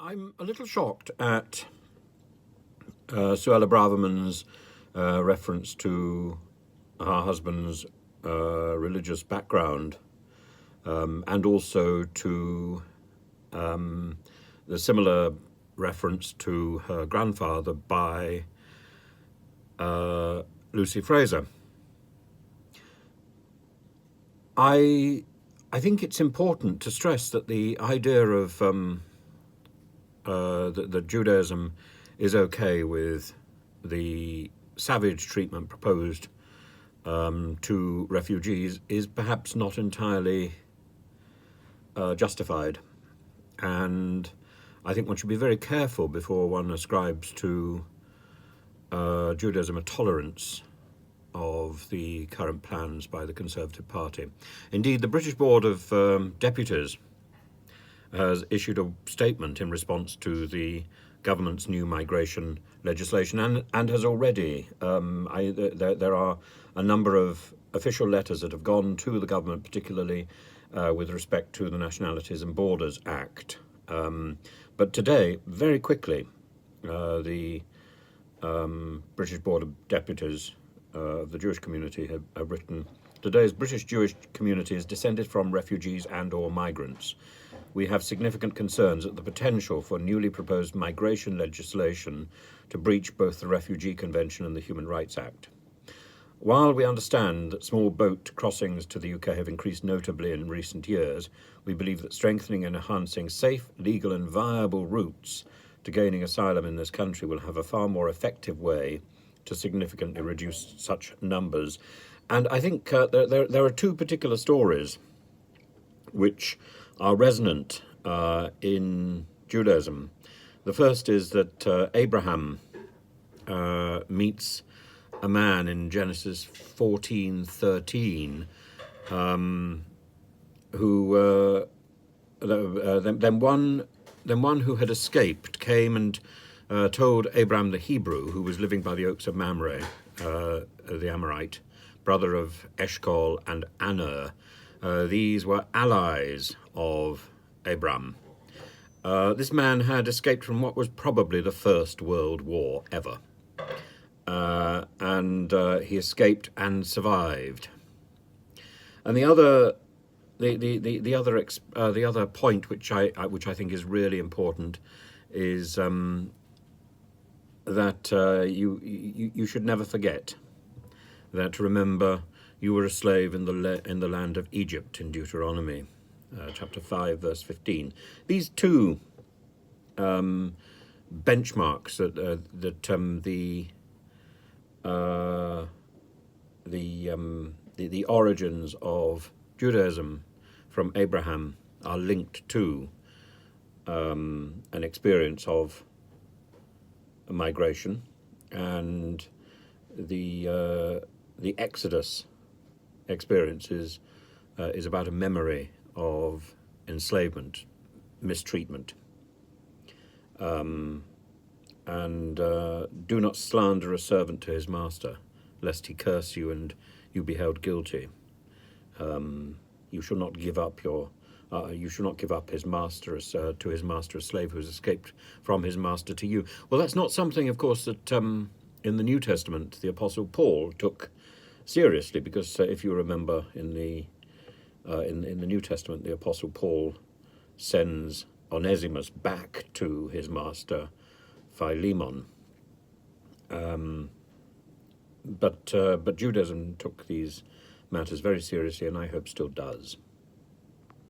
I'm a little shocked at Suella Braverman's reference to her husband's religious background and also to the similar reference to her grandfather by Lucy Fraser. I think it's important to stress that the idea of that Judaism is okay with the savage treatment proposed to refugees is perhaps not entirely justified. And I think one should be very careful before one ascribes to Judaism a tolerance of the current plans by the Conservative Party. Indeed, the British Board of Deputies has issued a statement in response to the government's new migration legislation and has already, there are a number of official letters that have gone to the government, particularly with respect to the Nationalities and Borders Act. But today, very quickly, the British Board of Deputies of the Jewish community have written, "Today's British Jewish community is descended from refugees and or migrants. We have significant concerns at the potential for newly proposed migration legislation to breach both the Refugee Convention and the Human Rights Act. While we understand that small boat crossings to the UK have increased notably in recent years, we believe that strengthening and enhancing safe, legal and viable routes to gaining asylum in this country will have a far more effective way to significantly reduce such numbers." And I think there are two particular stories which are resonant in Judaism. The first is that Abraham meets a man in Genesis 14:13 who then one who had escaped came and told Abraham the Hebrew, who was living by the oaks of Mamre, the Amorite, brother of Eshcol and Aner. These were allies of Abraham. This man had escaped from what was probably the First World War ever. And he escaped and survived. And the other point which I think is really important is that you should never forget that, remember, you were a slave in the land of Egypt in Deuteronomy chapter 5 verse 15. These two benchmarks that the origins of Judaism from Abraham are linked to an experience of migration, and the Exodus experience is about a memory of enslavement, mistreatment. And do not slander a servant to his master, lest he curse you and you be held guilty. You shall not give up his master to his master a slave who has escaped from his master to you. Well, that's not something, of course, that in the New Testament the Apostle Paul took seriously, because if you remember in the New Testament, the Apostle Paul sends Onesimus back to his master Philemon. But Judaism took these matters very seriously, and I hope still does.